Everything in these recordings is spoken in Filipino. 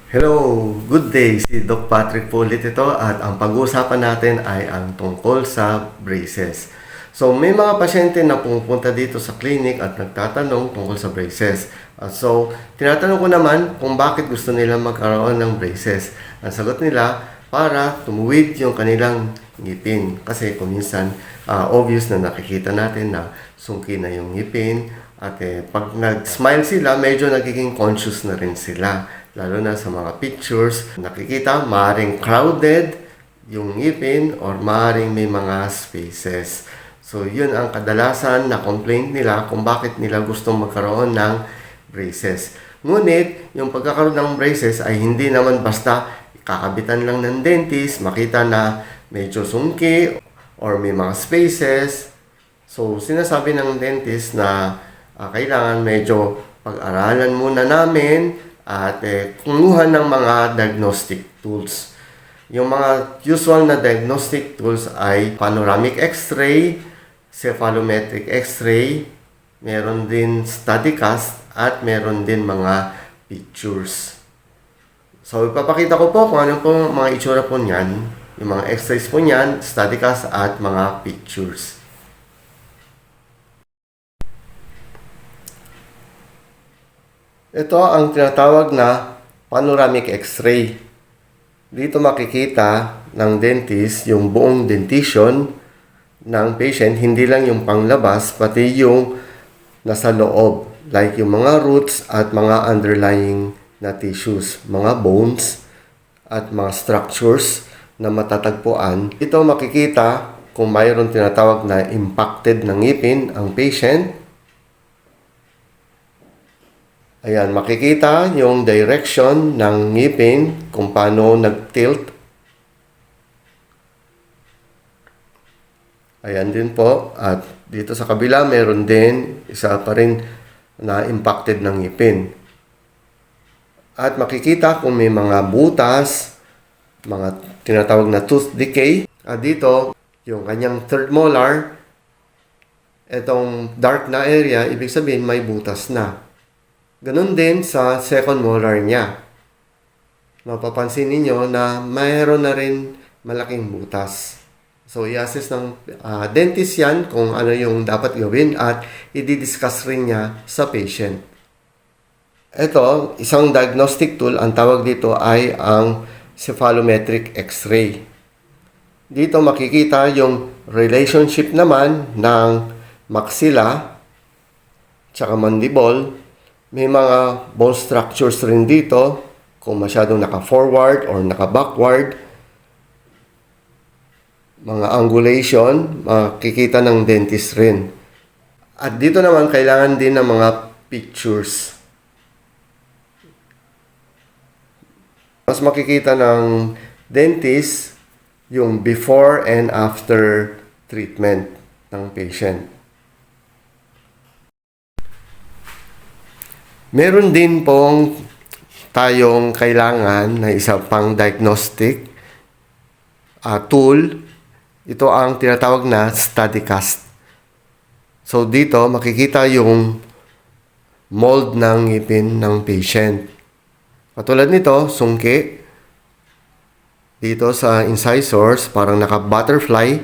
Hello, good day. Si Doc Patrick po ulit ito at ang pag-uusapan natin ay ang tungkol sa braces. So may mga pasyente na pumupunta dito sa clinic at nagtatanong tungkol sa braces. So tinatanong ko naman kung bakit gusto nila magkaroon ng braces. Ang sagot nila para tumuwid yung kanilang ngipin. Kasi kung minsan obvious na nakikita natin na sungki na yung ngipin at pag nag-smile sila medyo nagiging conscious na rin sila. Lalo na sa mga pictures, nakikita maaaring crowded yung ngipin or maaaring may mga spaces. So, yun ang kadalasan na complaint nila kung bakit nila gustong magkaroon ng braces. Ngunit, yung pagkakaroon ng braces ay hindi naman basta kakabitan lang ng dentist, makita na medyo sungki or may mga spaces. So, sinasabi ng dentist na kailangan medyo pag-aralan muna namin at kumuha ng mga diagnostic tools. Yung mga usual na diagnostic tools ay panoramic x-ray, cephalometric x-ray, meron din study cast, at meron din mga pictures. So, ipapakita ko po kung ano po mga itsura po niyan, yung mga x-rays po niyan, study cast, at mga pictures. Ito ang tinatawag na panoramic x-ray. Dito makikita ng dentist yung buong dentition ng patient, hindi lang yung panglabas, pati yung nasa loob, like yung mga roots at mga underlying na tissues, mga bones at mga structures na matatagpuan. Ito makikita kung mayroon tinatawag na impacted na ngipin ang patient. Ayan, makikita yung direction ng ngipin kung paano nag-tilt. Ayan din po. At dito sa kabila, meron din isa pa rin na impacted ng ngipin. At makikita kung may mga butas, mga tinatawag na tooth decay. At dito, yung kanyang third molar, itong dark na area, ibig sabihin may butas na. Ganun din sa second molar niya. Mapapansin ninyo na mayroon na rin malaking butas. So, i-assess ng dentist yan kung ano yung dapat gawin at i-discuss rin niya sa patient. Ito, isang diagnostic tool, ang tawag dito ay ang cephalometric x-ray. Dito makikita yung relationship naman ng maxilla tsaka mandible. May mga bone structures rin dito kung masyadong naka-forward or naka-backward. Mga angulation, makikita ng dentist rin. At dito naman kailangan din ng mga pictures. Mas makikita ng dentist yung before and after treatment ng patient. Meron din pong tayong kailangan na isa pang diagnostic tool. Ito ang tinatawag na study cast. So dito makikita yung mold ng ngipin ng patient. Katulad nito, sungki. Dito sa incisors, parang naka-butterfly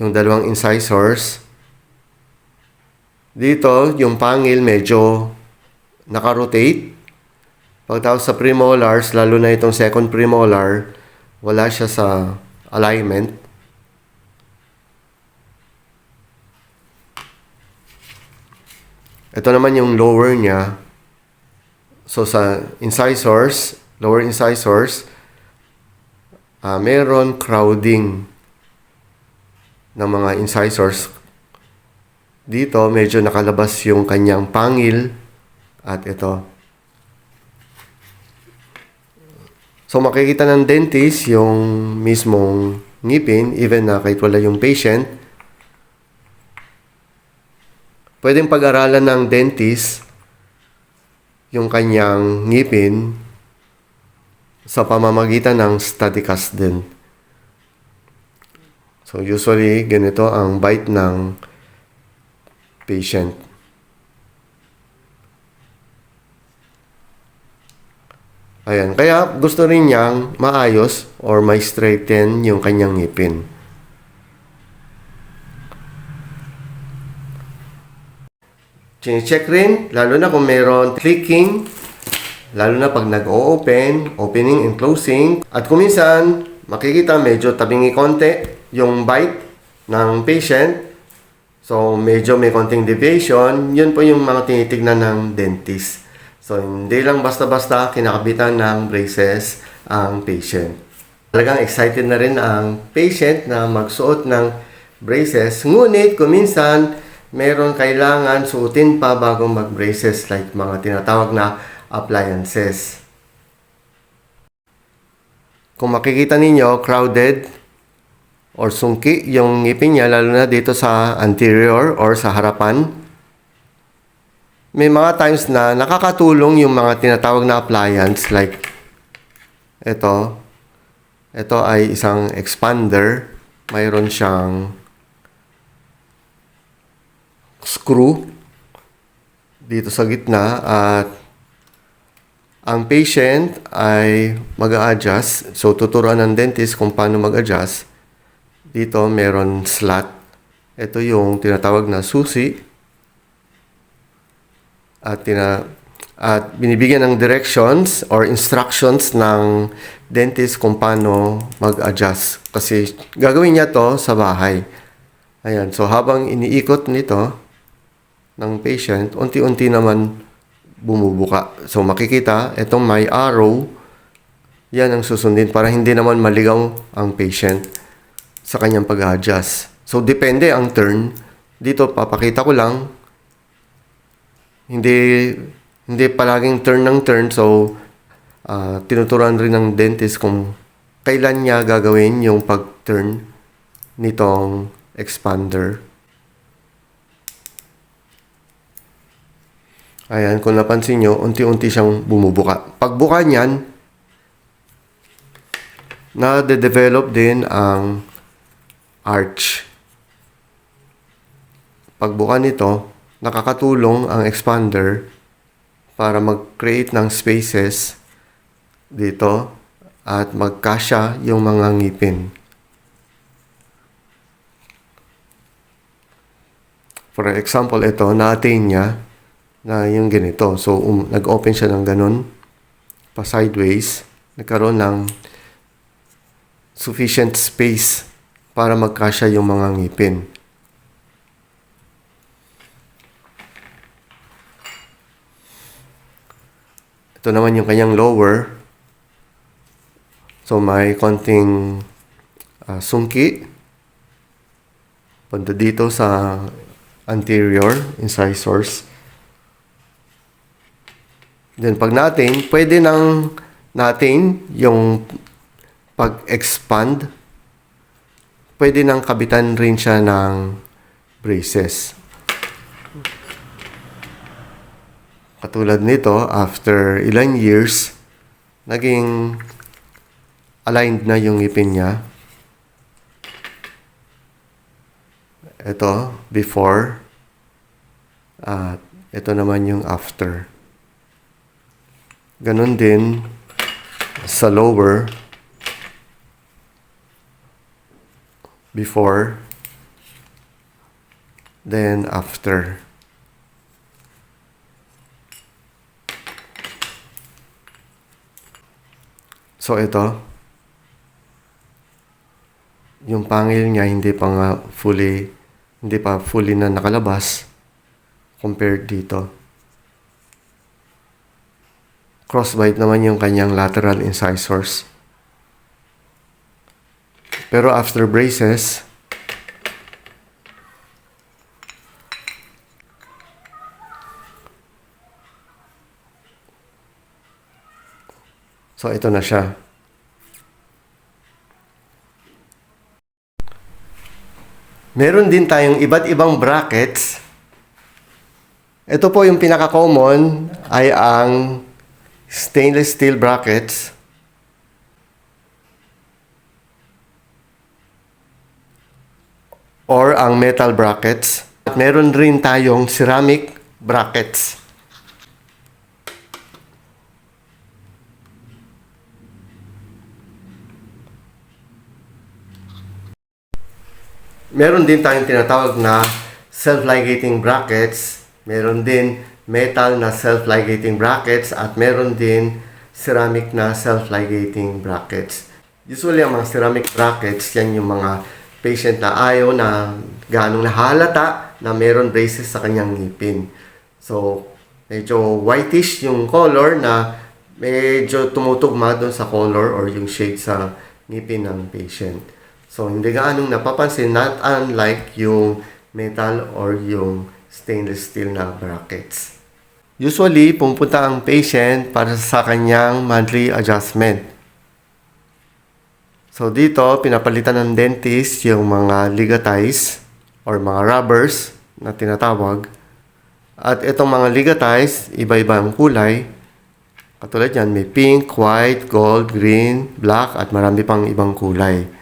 yung dalawang incisors. Dito, yung pangil medyo naka-rotate. Pagtapos sa premolars, lalo na itong second premolar, wala siya sa alignment. Ito naman yung lower niya. So sa incisors, lower incisors, meron crowding ng mga incisors. Dito, medyo nakalabas yung kanyang pangil at ito. So, makikita ng dentist yung mismong ngipin, even na kahit wala yung patient. Pwedeng pag-aralan ng dentist yung kanyang ngipin sa pamamagitan ng study cast din. So, usually, ganito ang bite ng patient. Ayan, kaya gusto rin niyang maayos or may straighten yung kanyang ngipin. Chine-check rin, lalo na kung mayroon clicking, lalo na pag nag-o-open, opening and closing. At kung minsan, makikita medyo tabingi konti yung bite ng patient. So, medyo may konting deviation. Yun po yung mga tinitignan ng dentist. So, hindi lang basta-basta kinakabitan ng braces ang patient. Talagang excited na rin ang patient na magsuot ng braces. Ngunit, kung minsan, meron kailangan suotin pa bago mag-braces like mga tinatawag na appliances. Kung makikita ninyo, crowded or sungki yung ngipin niya, lalo na dito sa anterior or sa harapan. May mga times na nakakatulong yung mga tinatawag na appliance like ito. Ito ay isang expander. Mayroon siyang screw dito sa gitna at ang patient ay mag-a-adjust. So, tuturuan ng dentist kung paano mag-adjust. Dito, meron slot. Ito yung tinatawag na susi. At binibigyan ng directions or instructions ng dentist kung paano mag-adjust. Kasi gagawin niya to sa bahay. Ayan. So, habang iniikot nito ng patient, unti-unti naman bumubuka. So, makikita, itong may arrow, yan ang susundin para hindi naman maligaw ang patient sa kanyang pag-adjust. So, depende ang turn. Dito, papakita ko lang. Hindi palaging turn ng turn. So, tinuturuan rin ng dentist kung kailan niya gagawin yung pag-turn nitong expander. Ayan, kung napansin nyo, unti-unti siyang bumubuka. Pagbuka niyan, na-develop din ang arch. Pagbuka nito, nakakatulong ang expander para mag-create ng spaces dito at magkasya yung mga ngipin. For example, ito, na-attain niya na yung ganito. So, nag-open siya ng ganun, pa sideways, nagkaroon ng sufficient space para magkasya yung mga ngipin. Ito naman yung kanyang lower. So, may konting sungki. Punta dito sa anterior incisors. Then pag natin, pwede nang natin yung pag-expand. Pwede nang kabitan rin siya ng braces. Katulad nito, after ilang years, naging aligned na yung ngipin niya. Ito, before. At ito naman yung after. Ganon din sa lower, before, then after. So ito, yung pangil niya hindi pa fully na nakalabas compared dito. Crossbite naman yung kanyang lateral incisors. Pero after braces, so ito na siya. Meron din tayong iba't ibang brackets. Ito po yung pinaka-common ay ang stainless steel brackets. Or ang metal brackets. At meron rin tayong ceramic brackets. Meron din tayong tinatawag na self-ligating brackets, meron din metal na self-ligating brackets, at meron din ceramic na self-ligating brackets. Usually, ang mga ceramic brackets, yan yung mga patient na ayaw na ganong nahalata na meron braces sa kanyang ngipin. So, medyo whitish yung color na medyo tumutugma doon sa color or yung shade sa ngipin ng patient. So, hindi gaanong napapansin, not unlike yung metal or yung stainless steel na brackets. Usually, pumunta ang patient para sa kanyang monthly adjustment. So, dito, pinapalitan ng dentist yung mga ligatize or mga rubbers na tinatawag. At itong mga ligatize, iba-ibang kulay. Katulad yan, may pink, white, gold, green, black, at marami pang ibang kulay.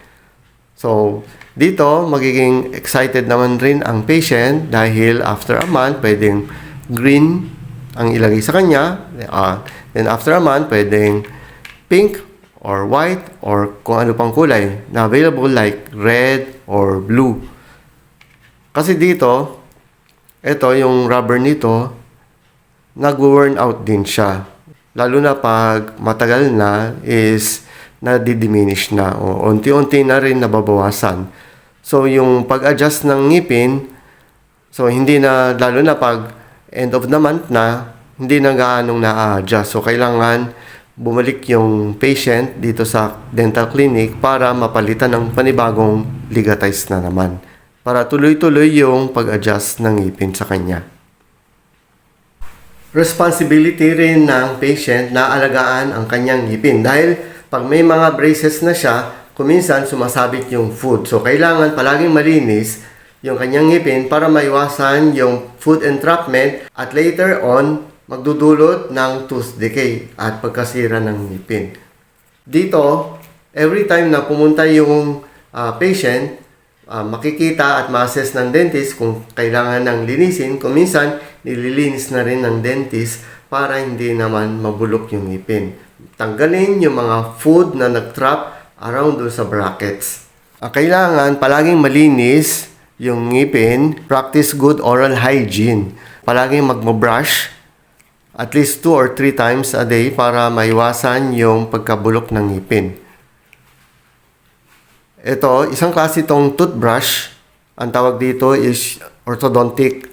So, dito, magiging excited naman rin ang patient dahil after a month, pwedeng green ang ilagay sa kanya. Then after a month, pwedeng pink or white or kung ano pang kulay na available like red or blue. Kasi dito, ito yung rubber nito, nag-worn out din siya. Lalo na pag matagal na is nadidiminish na o unti-unti na rin nababawasan. So, yung pag-adjust ng ngipin, so hindi na, lalo na pag end of the month na, hindi na gaanong na-adjust. So, kailangan bumalik yung patient dito sa dental clinic para mapalitan ng panibagong ligatize na naman. Para tuloy-tuloy yung pag-adjust ng ngipin sa kanya. Responsibility rin ng patient na alagaan ang kanyang ngipin dahil pag may mga braces na siya, kuminsan sumasabit yung food. So, kailangan palaging malinis yung kanyang ngipin para maiwasan yung food entrapment at later on, magdudulot ng tooth decay at pagkasira ng ngipin. Dito, every time na pumunta yung patient, makikita at ma-assess ng dentist kung kailangan ng linisin. Kuminsan, nililinis na rin ng dentist para hindi naman mabulok yung ngipin. Tanggalin yung mga food na nag-trap around doon sa brackets. Kailangan palaging malinis yung ngipin, practice good oral hygiene. Palaging magmo-brush at least 2 or 3 times a day para maiwasan yung pagkabulok ng ngipin. Ito, isang klase itong toothbrush. Ang tawag dito is orthodontic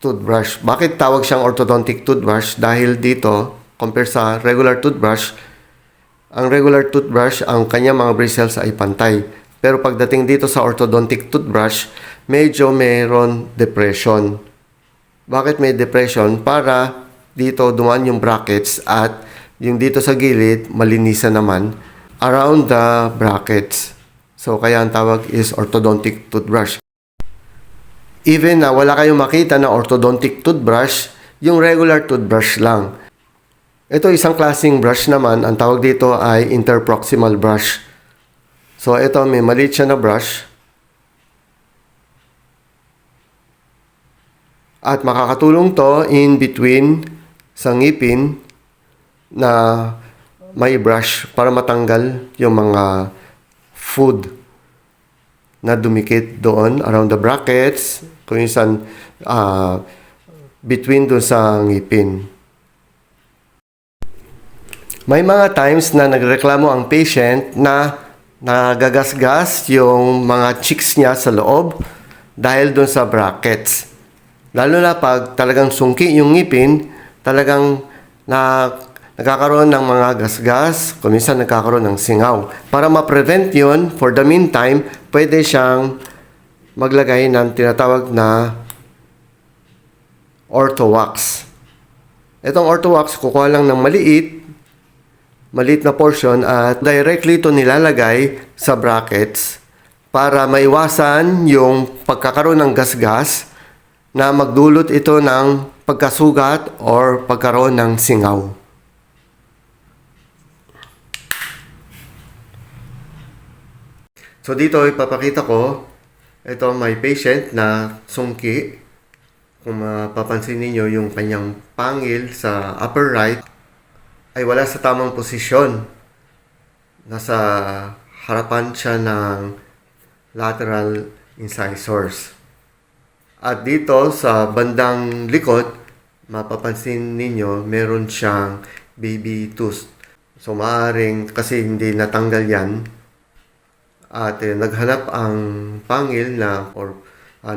toothbrush. Bakit tawag siyang orthodontic toothbrush? Dahil dito, compare sa regular toothbrush, ang regular toothbrush, ang kanyang mga bristles ay pantay. Pero pagdating dito sa orthodontic toothbrush, medyo mayroon depression. Bakit may depression? Para dito dumaan yung brackets at yung dito sa gilid, malinisan naman around the brackets. So, kaya ang tawag is orthodontic toothbrush. Even na wala kayong makita na orthodontic toothbrush, yung regular toothbrush lang. Ito isang klaseng brush naman, ang tawag dito ay interproximal brush. So ito may maliit siya na brush. At makakatulong to in between sa ngipin na may brush para matanggal yung mga food na dumikit doon around the brackets, kung minsan between doon sa ngipin. May mga times na nagreklamo ang patient na nagagasgas yung mga cheeks niya sa loob dahil doon sa brackets. Lalo na pag talagang sungki yung ngipin, talagang nagkakaroon ng mga gasgas, kung minsan nagkakaroon ng singaw. Para ma-prevent yun, for the meantime, pwede siyang maglagay ng tinatawag na orthowax. Itong orthowax, kukuha lang ng maliit na portion at directly ito nilalagay sa brackets para maiwasan yung pagkakaroon ng gasgas na magdulot ito ng pagkasugat or pagkaroon ng singaw. So dito ipapakita ko, ito may patient na sungki. Kung mapapansin ninyo yung kanyang pangil sa upper right, ay wala sa tamang posisyon. Nasa harapan siya ng lateral incisors. At dito sa bandang likod, mapapansin ninyo, meron siyang baby tooth. So maaaring kasi hindi natanggal yan at naghanap ang pangil na or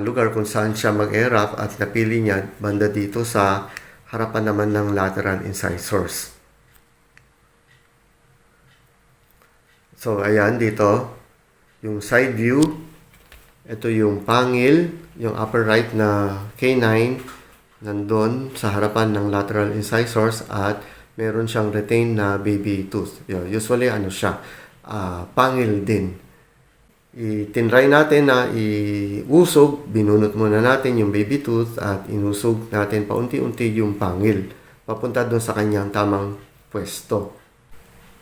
lugar kung saan siya mag-erap at napili niya banda dito sa harapan naman ng lateral incisors. So ayan dito, yung side view, ito yung pangil, yung upper right na canine nandun sa harapan ng lateral incisors at meron siyang retained na baby tooth. Usually ano siya, pangil din. Itinry natin na iusog, binunot muna natin yung baby tooth at inusog natin paunti-unti yung pangil papunta doon sa kanyang tamang pwesto.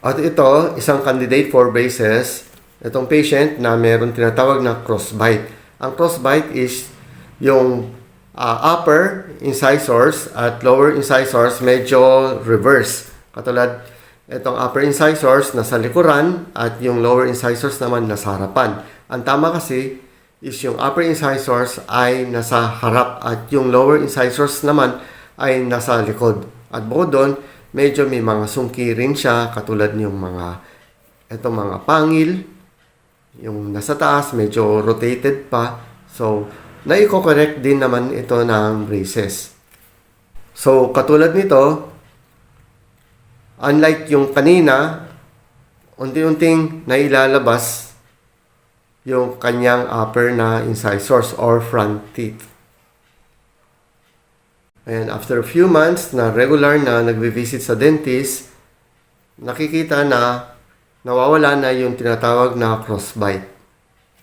At ito, isang candidate for braces. Itong patient na meron tinatawag na crossbite. Ang crossbite is yung upper incisors at lower incisors medyo reverse. Katulad itong upper incisors nasa likuran at yung lower incisors naman nasa harapan. Ang tama kasi is yung upper incisors ay nasa harap at yung lower incisors naman ay nasa likod. At bukod doon, medyo may mga sungki rin siya katulad yung mga pangil, yung nasa taas medyo rotated pa. So, naiko-correct din naman ito ng braces. So, katulad nito, unlike yung kanina, unti-unting nailalabas yung kanyang upper na incisors or front teeth. And after a few months na regular na nagbe-visit sa dentist, nakikita na nawawala na yung tinatawag na crossbite.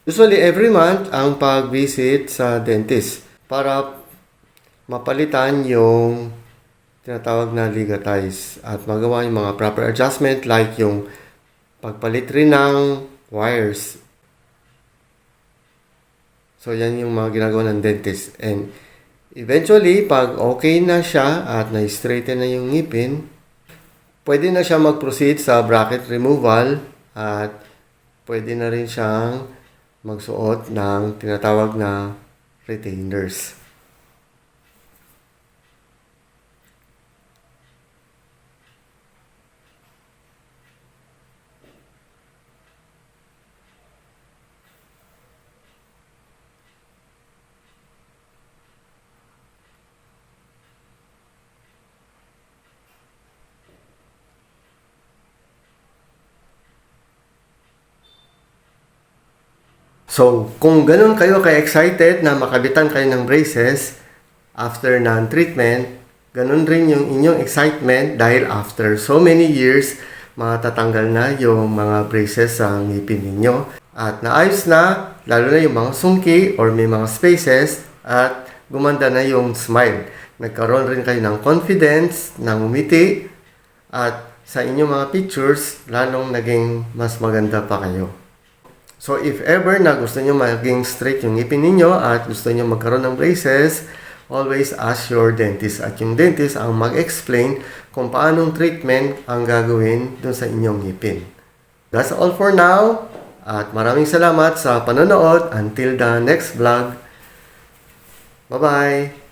Usually every month ang pag-visit sa dentist para mapalitan yung tinatawag na ligatize at magawa yung mga proper adjustment like yung pagpalit rin ng wires. So yan yung mga ginagawa ng dentist. And eventually, pag okay na siya at na-straighten na yung ngipin, pwede na siya mag-proceed sa bracket removal at pwede na rin siyang magsuot ng tinatawag na retainers. So, kung ganun kayo ka-excited na makabitan kayo ng braces after ng treatment, ganun rin yung inyong excitement dahil after so many years, matatanggal na yung mga braces sa ngipin ninyo. At naayos na, lalo na yung mga sungki or may mga spaces at gumanda na yung smile. Nagkaroon rin kayo ng confidence, ng umiti at sa inyong mga pictures, lalong naging mas maganda pa kayo. So, if ever na gusto nyo maging straight yung ngipin ninyo at gusto nyo magkaroon ng braces, always ask your dentist. At yung dentist ang mag-explain kung paanong treatment ang gagawin dun sa inyong ngipin. That's all for now. At maraming salamat sa panonood. Until the next vlog. Bye-bye!